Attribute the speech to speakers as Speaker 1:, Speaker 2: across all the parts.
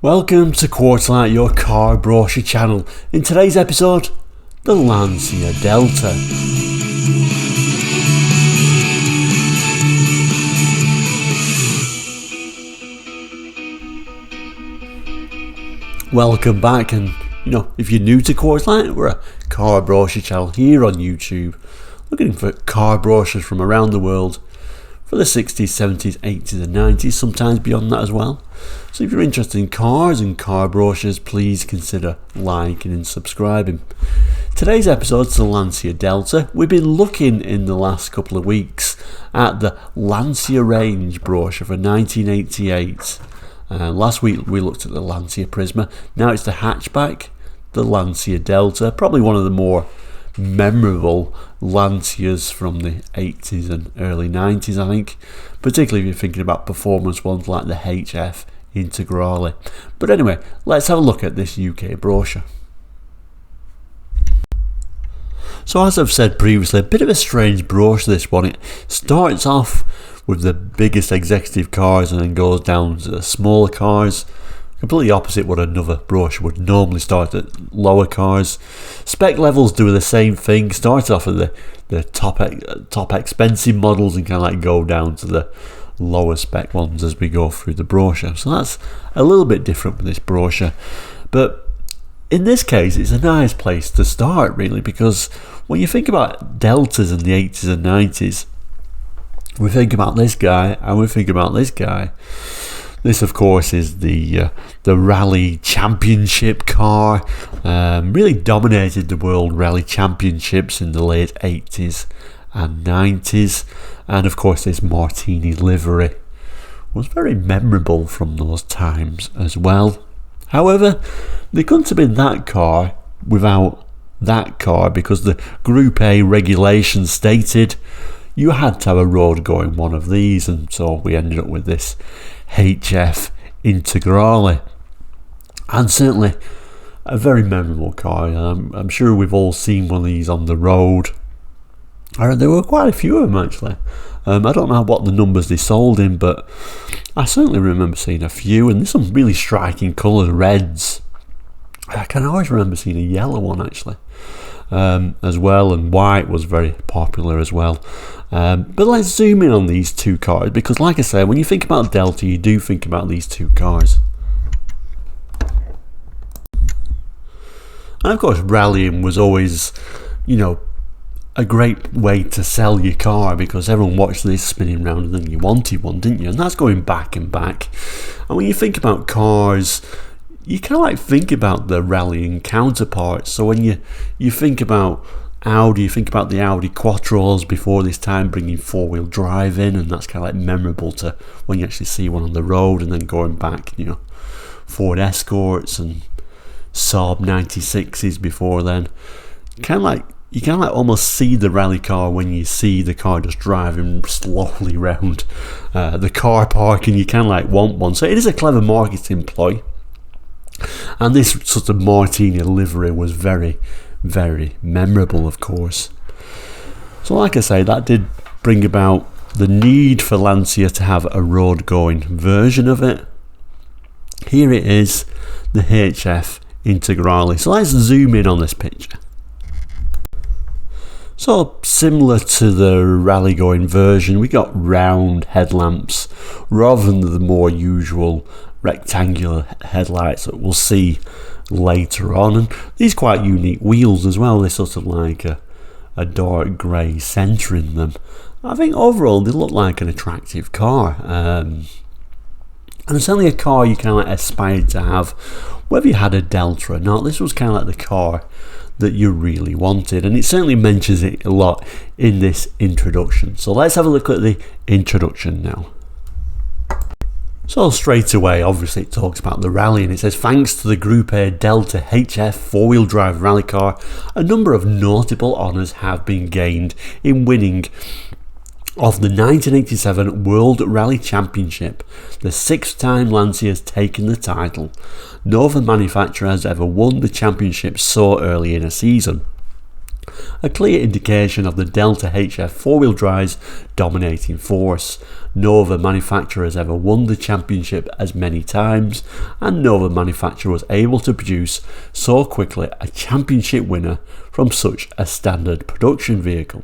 Speaker 1: Welcome to Quartzlight, your car brochure channel. In today's episode, the Lancia Delta. Welcome back, and if you're new to Quartzlight, we're a car brochure channel here on YouTube, looking for car brochures from around the world for the 60s, 70s, 80s and 90s, sometimes beyond that as well. So if you're interested in cars and car brochures, please consider liking and subscribing. Today's episode is the Lancia Delta. We've been looking in the last couple of weeks at the Lancia range brochure for 1988. Last week we looked at the Lancia Prisma. Now it's the hatchback, the Lancia Delta, probably one of the more memorable Lancias from the 80s and early 90s, I think, particularly if you're thinking about performance ones like the HF Integrale. But anyway, let's have a look at this UK brochure. So as I've said previously, a bit of a strange brochure this one. It starts off with the biggest executive cars and then goes down to the smaller cars. Completely opposite what another brochure would normally start at, lower cars. Spec levels do the same thing. Start off at the top expensive models and kind of like go down to the lower spec ones as we go through the brochure. So that's a little bit different with this brochure. But in this case, it's a nice place to start really, because when you think about Deltas in the 80s and 90s, we think about this guy and we think about this guy. This, of course, is the Rally Championship car. Really dominated the World Rally Championships in the late 80s and 90s. And, of course, this Martini livery was very memorable from those times as well. However, there couldn't have been that car without that car, because the Group A regulations stated you had to have a road-going one of these, and so we ended up with this HF Integrale, and certainly a very memorable car. I'm sure we've all seen one of these on the road. There were quite a few of them actually. I don't know what the numbers they sold in, but I certainly remember seeing a few, and there's some really striking colours, reds. I can always remember seeing a yellow one actually as well, and white was very popular as well. But let's zoom in on these two cars, because like I say, when you think about Delta, you do think about these two cars. And of course, rallying was always, a great way to sell your car, because everyone watched this spinning round and then you wanted one, didn't you? And that's going back and back. And when you think about cars, you kind of like think about the rallying counterparts. So when you think about Audi, you think about the Audi Quattros before this time, bringing four-wheel drive in, and that's kind of like memorable to when you actually see one on the road. And then going back, Ford Escorts and Saab 96s before then. You kind of like almost see the rally car when you see the car just driving slowly round the car park, and you kind of like want one. So it is a clever marketing ploy. And this sort of Martini livery was very, very memorable, of course. So like I say, that did bring about the need for Lancia to have a road-going version of it. Here it is, the HF Integrale. So let's zoom in on this picture. So similar to the rally-going version, we got round headlamps rather than the more usual rectangular headlights that we'll see later on, and these quite unique wheels as well. They're sort of like a dark grey centre in them. I think overall they look like an attractive car, and it's certainly a car you kind of like aspired to have whether you had a Delta or not. This was kind of like the car that you really wanted, and it certainly mentions it a lot in this introduction. So let's have a look at the introduction now. So straight away, obviously it talks about the rally, and it says, thanks to the Group A Delta HF four-wheel drive rally car, a number of notable honours have been gained in winning of the 1987 World Rally Championship, the sixth time Lancia has taken the title. No other manufacturer has ever won the championship so early in a season. A clear indication of the Delta HF four-wheel drive's dominating force. No other manufacturer has ever won the championship as many times, and no other manufacturer was able to produce so quickly a championship winner from such a standard production vehicle.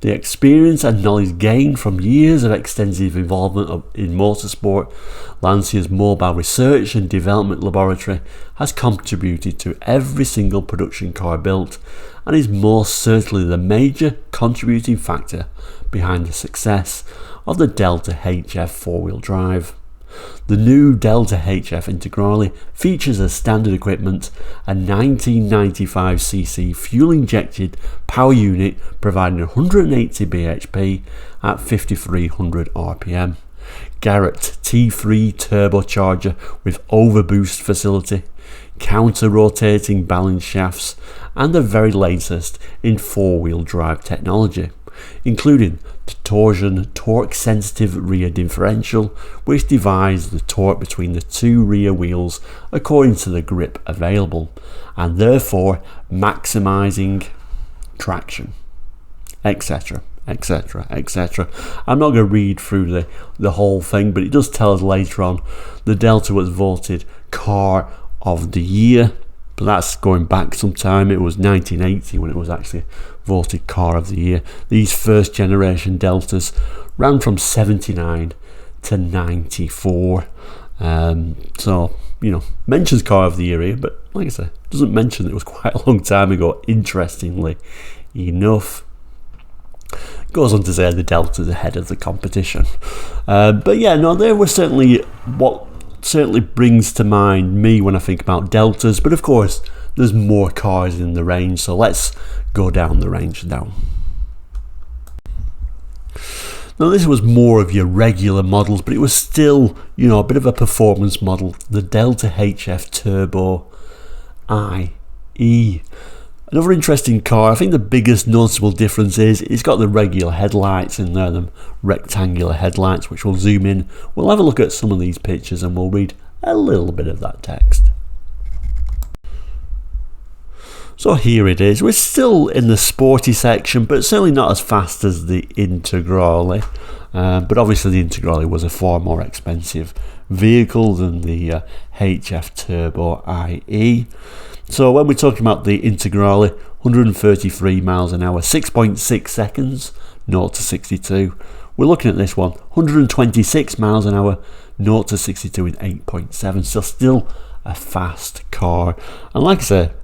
Speaker 1: The experience and knowledge gained from years of extensive involvement in motorsport, Lancia's mobile research and development laboratory has contributed to every single production car built, and is most certainly the major contributing factor behind the success of the Delta HF four-wheel drive. The new Delta HF Integrale features as standard equipment a 1995cc fuel-injected power unit providing 180 bhp at 5300 rpm, Garrett T3 turbocharger with overboost facility, counter-rotating balance shafts, and the very latest in four-wheel drive technology, including the torsion torque sensitive rear differential, which divides the torque between the two rear wheels according to the grip available, and therefore maximising traction, etc, etc, etc. I'm not going to read through the whole thing, but it does tell us later on the Delta was voted Car of the Year, but that's going back some time. It was 1980 when it was actually voted Car of the Year. These first generation Deltas ran from 79 to 94. So, you know, mentions Car of the Year here, but like I said, doesn't mention that it was quite a long time ago, interestingly enough. Goes on to say the Delta's ahead of the competition. But yeah, no, there was certainly what certainly brings to mind me when I think about Deltas, but of course there's more cars in the range, so let's go down the range now. Now this was more of your regular models, but it was still, you know, a bit of a performance model, the Delta HF Turbo IE. Another interesting car. I think the biggest noticeable difference is it's got the regular headlights in there, them rectangular headlights, which we'll zoom in. We'll have a look at some of these pictures and we'll read a little bit of that text. So here it is. We're still in the sporty section, but certainly not as fast as the Integrale. But obviously the Integrale was a far more expensive vehicle than the HF Turbo IE. So when we're talking about the Integrale, 133 miles an hour, 6.6 seconds, 0 to 62. We're looking at this one, 126 miles an hour, 0 to 62 in 8.7. So still a fast car. And like I said,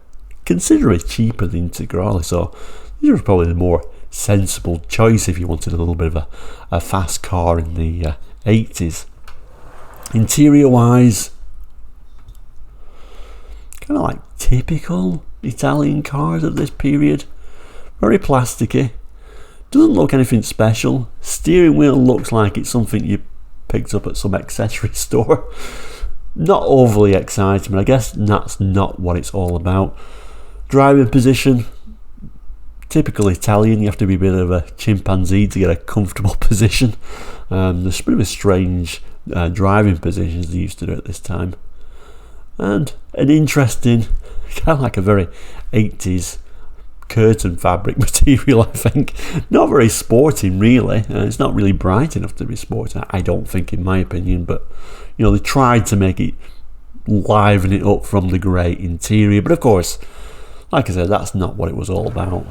Speaker 1: considerably cheaper than Integrale. So this was probably the more sensible choice if you wanted a little bit of a fast car in the 80s. Interior wise, kind of like typical Italian cars of this period. Very plasticky, doesn't look anything special. Steering wheel looks like it's something you picked up at some accessory store. Not overly exciting, but I guess that's not what it's all about. Driving position, typical Italian. You have to be a bit of a chimpanzee to get a comfortable position. There's a bit of a strange driving positions they used to do at this time. And an interesting, kind of like a very 80s curtain fabric material, I think. Not very sporting, really. It's not really bright enough to be sporting, I don't think, in my opinion. But, you know, they tried to make it, liven it up from the grey interior. But of course, like I said, that's not what it was all about.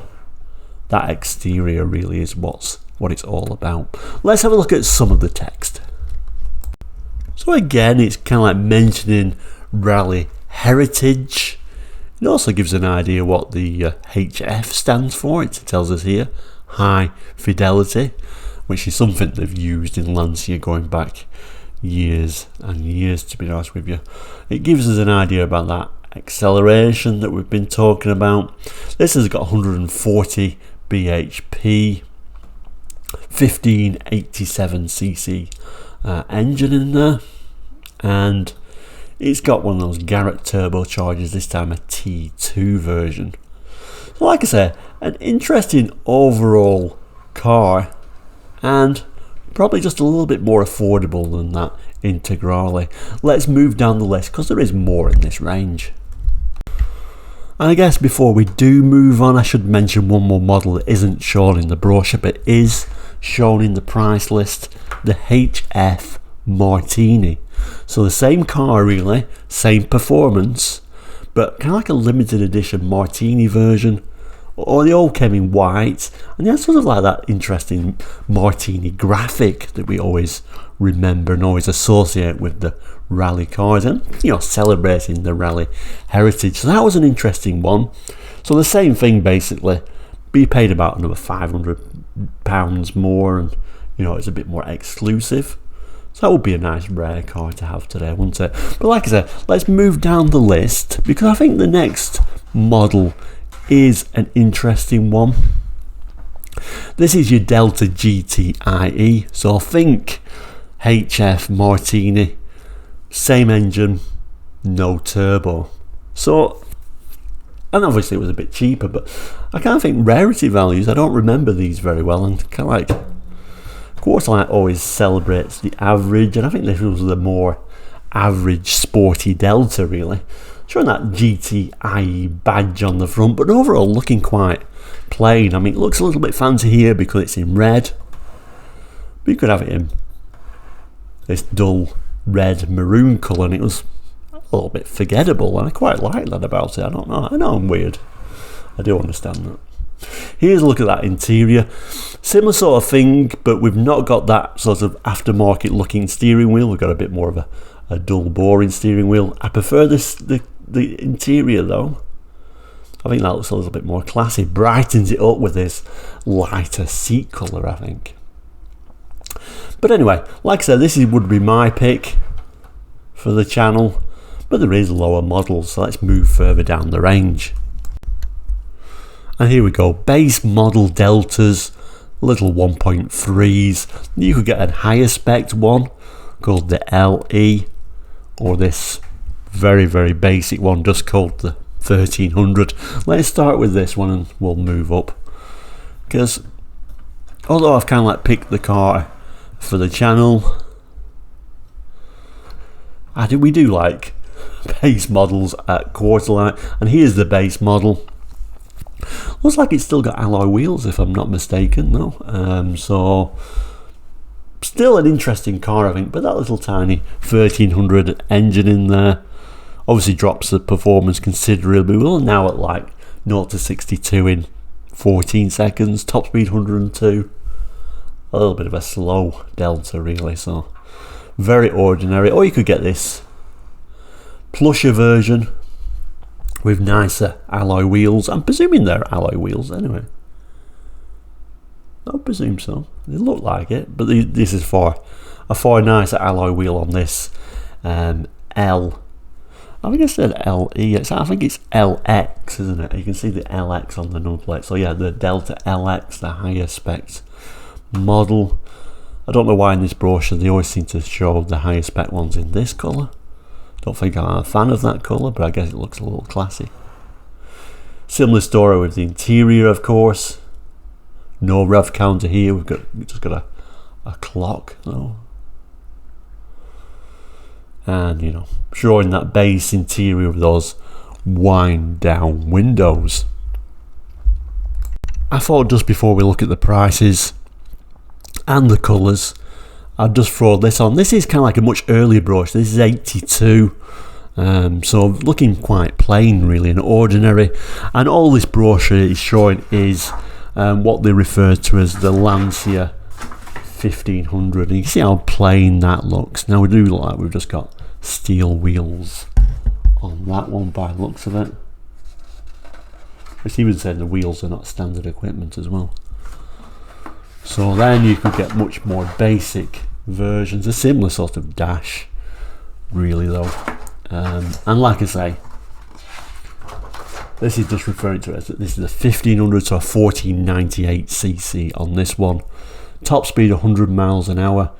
Speaker 1: That exterior really is what it's all about. Let's have a look at some of the text. So again, it's kind of like mentioning rally heritage. It also gives an idea what the HF stands for. It tells us here high fidelity, which is something they've used in Lancia going back years and years, to be honest with you. It gives us an idea about that acceleration that we've been talking about. This has got 140 bhp, 1587cc engine in there, and it's got one of those Garrett turbochargers, this time a T2 version. So like I say, an interesting overall car, and probably just a little bit more affordable than that Integrale. Let's move down the list because there is more in this range. And I guess before we do move on, I should mention one more model that isn't shown in the brochure but is shown in the price list, the HF Martini. So the same car really, same performance, but kind of like a limited edition Martini version. Or they all came in white, and they had sort of like that interesting Martini graphic that we always remember and always associate with the rally cars, and celebrating the rally heritage. So that was an interesting one. So the same thing basically, but you paid about another £500 more, and it's a bit more exclusive. So that would be a nice rare car to have today, wouldn't it? But like I said, let's move down the list, because I think the next model is an interesting one. This is your Delta GTIE. So I think HF Martini, same engine, no turbo. So, and obviously it was a bit cheaper, but I kind of think rarity values, I don't remember these very well, and kind of like Quarterlight always celebrates the average, and I think this was the more average sporty Delta really. Showing that GTIE badge on the front, but overall looking quite plain. I mean, it looks a little bit fancy here because it's in red, but you could have it in this dull red maroon colour and it was a little bit forgettable, and I quite like that about it. I don't know, I know I'm weird, I do understand that. Here's a look at that interior, similar sort of thing, but we've not got that sort of aftermarket looking steering wheel. We've got a bit more of a dull boring steering wheel. I prefer the interior though. I think that looks a little bit more classy, brightens it up with this lighter seat colour, I think. But anyway, like I said, this would be my pick for the channel, but there is lower models, so let's move further down the range. And here we go, base model Deltas, little 1.3s. You could get a higher spec one called the LE, or this very, very basic one just called the 1300. Let's start with this one and we'll move up, because although I've kind of like picked the car for the channel, we do like base models at Quarterlight, and here's the base model. Looks like it's still got alloy wheels if I'm not mistaken, no? So still an interesting car I think, but that little tiny 1300 engine in there obviously drops the performance considerably. We're now at like 0 to 62 in 14 seconds, top speed 102. A little bit of a slow Delta really, so very ordinary. Or you could get this plusher version with nicer alloy wheels. I'm presuming they're alloy wheels anyway. I presume so. They look like it, but this is for a far nicer alloy wheel on this L. I think I said LE. I think it's LX, isn't it? You can see the LX on the number plate. So yeah, the Delta LX, the higher spec model. I don't know why in this brochure they always seem to show the higher spec ones in this colour. Don't think I'm a fan of that colour, but I guess it looks a little classy. Similar story with the interior, of course. No rev counter here. We've just got a clock, though. And showing that base interior with those wind down windows. I thought just before we look at the prices and the colours, I'd just throw this on. This is kind of like a much earlier brochure. This is 82, so looking quite plain really and ordinary, and all this brochure is showing is what they refer to as the Lancia 1500, and you can see how plain that looks. Now we do look like we've just got steel wheels on that one by the looks of it. It's even said the wheels are not standard equipment as well. So then you could get much more basic versions, a similar sort of dash really though, and like I say, this is just referring to it as this is a 1500 to a 1498cc on this one. Top speed 100 miles an hour,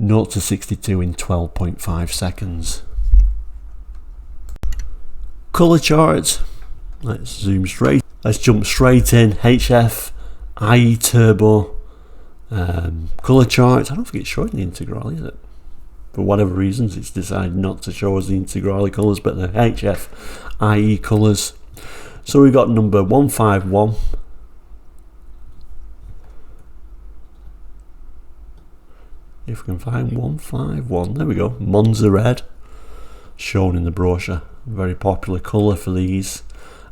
Speaker 1: 0 to 62 in 12.5 seconds. Colour chart, let's zoom straight, let's jump straight in. HF IE turbo colour chart. I don't think it's showing the Integrale, is it? For whatever reasons it's decided not to show us the Integrale colours, but the HF IE colours. So we got number 151. If we can find 151, there we go. Monza red, shown in the brochure. Very popular colour for these.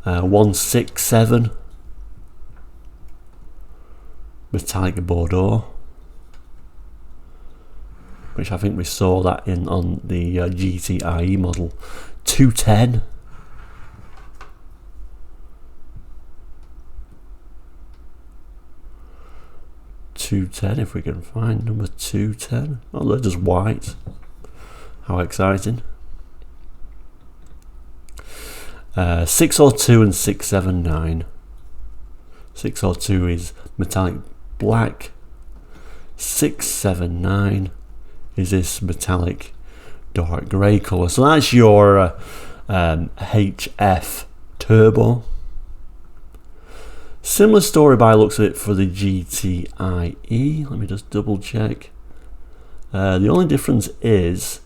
Speaker 1: 167. Metallic Bordeaux, which I think we saw that in on the GTIE model. 210. If we can find number 210. Oh, they're just white. How exciting. 602 and 679. 602 is metallic black. 679 is this metallic dark grey colour. So that's your HF Turbo. Similar story by the looks of it for the GTIE. Let me just double check. The only difference is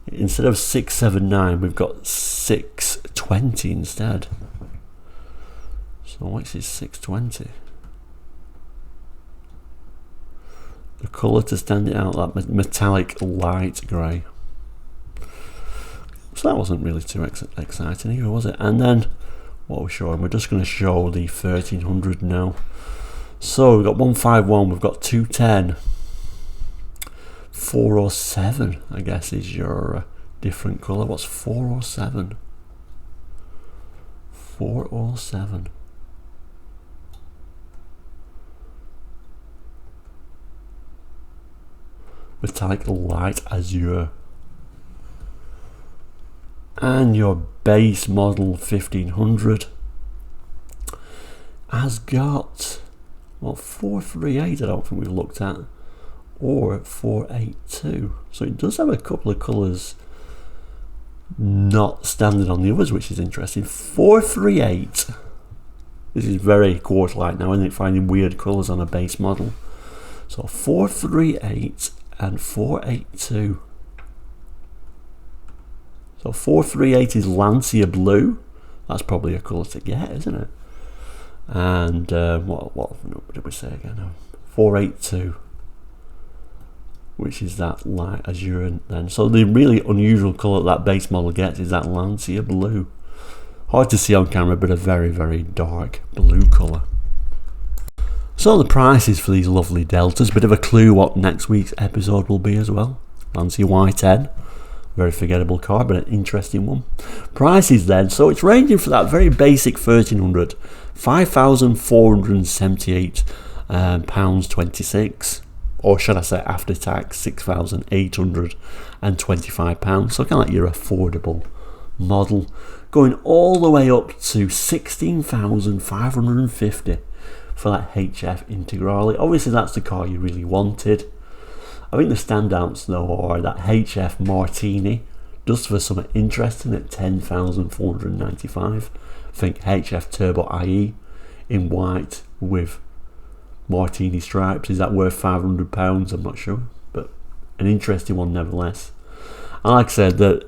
Speaker 1: instead of 679 we've got 620 instead. So what's this 620? The colour to stand it out, that metallic light grey. So that wasn't really too exciting either, was it? And then what we're showing, we're just going to show the 1300 now. So we've got 151, we've got 210, 407 I guess is your different colour. What's 407? 407. Metallic light azure. And your base model 1500 has got, well, 438 I don't think we've looked at, or 482. So it does have a couple of colours not standard on the others, which is interesting. 438. This is very quarter-light now, isn't it? Finding weird colours on a base model. So 438 and 482. So 438 is Lancia blue. That's probably a colour to get, isn't it? And what number did we say again? 482, which is that light azure then. So the really unusual colour that base model gets is that Lancia blue. Hard to see on camera, but a very, very dark blue colour. So the prices for these lovely Deltas, bit of a clue what next week's episode will be as well. Lancia Y10. Very forgettable car, but an interesting one. Prices then, so it's ranging for that very basic 1300, £5,478.26, or should I say after tax, £6,825. So kind of like your affordable model, going all the way up to £16,550 for that HF Integrale. Obviously that's the car you really wanted. I think the standouts though are that HF Martini, just for something interesting at £10,495. I think HF Turbo IE in white with Martini stripes. Is that worth £500? I'm not sure, but an interesting one nevertheless. And like I said, the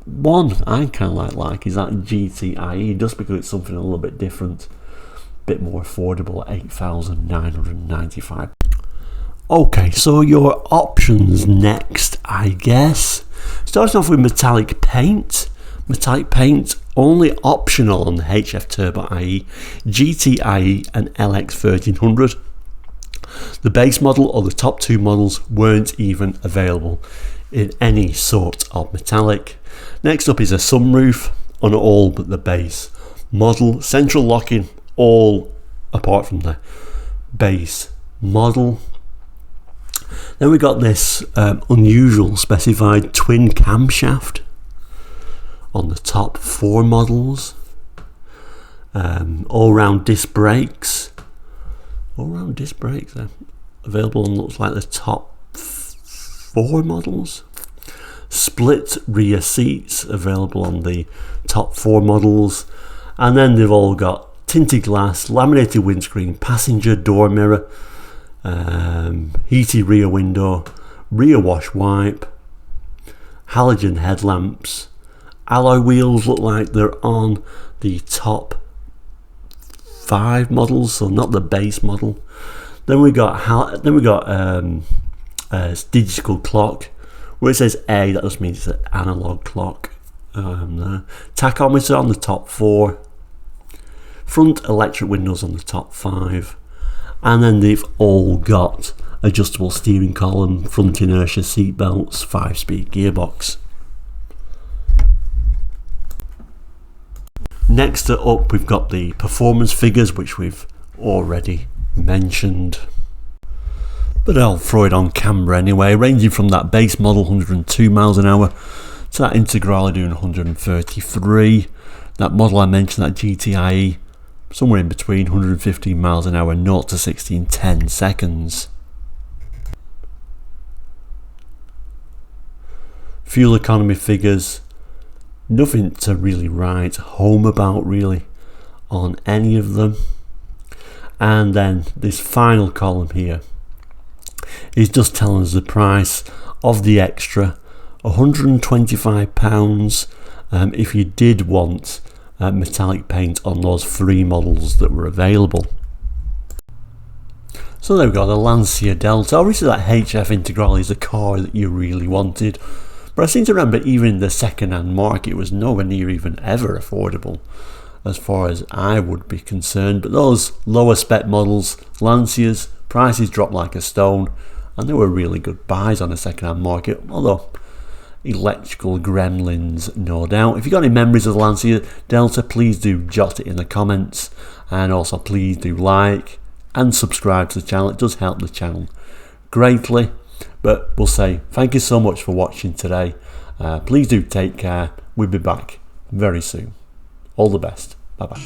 Speaker 1: one I kind of like is that GTIE, just because it's something a little bit different, a bit more affordable at £8,995. Okay, so your options next, I guess. Starting off with metallic paint. Metallic paint only optional on the HF Turbo IE, GTIE and LX 1300. The base model or the top two models weren't even available in any sort of metallic. Next up is a sunroof on all but the base model. Central locking all apart from the base model. Then we got this unusual specified twin camshaft on the top four models. All-round disc brakes. All-round disc brakes are available on, looks like, the top four models. Split rear seats available on the top four models. And then they've all got tinted glass, laminated windscreen, passenger door mirror, heated rear window, rear wash wipe, halogen headlamps. Alloy wheels look like they're on the top 5 models, so not the base model. Then we got digital clock. Where it says A, that just means it's an analog clock. Tachometer on the top 4. Front electric windows on the top 5. And then they've all got adjustable steering column, front inertia seat belts, 5-speed gearbox. Next up, we've got the performance figures, which we've already mentioned, but I'll throw it on camera anyway. Ranging from that base model 102 miles an hour to that Integrale doing 133. That model I mentioned, that GTIe, somewhere in between 115 miles an hour, 0 to 60 in 10 seconds. Fuel economy figures, nothing to really write home about really on any of them. And then this final column here is just telling us the price of the extra, £125 if you did want metallic paint on those 3 models that were available. So there we go, the Lancia Delta. Obviously that HF Integrale is a car that you really wanted, but I seem to remember even in the second-hand market it was nowhere near even ever affordable as far as I would be concerned. But those lower spec models, Lancias, prices dropped like a stone, and they were really good buys on the second-hand market, although electrical gremlins, no doubt. If you've got any memories of the Lancia Delta, please do jot it in the comments, and also please do like and subscribe to the channel. It does help the channel greatly. But we'll say thank you so much for watching today. Please do take care. We'll be back very soon. All the best. Bye bye.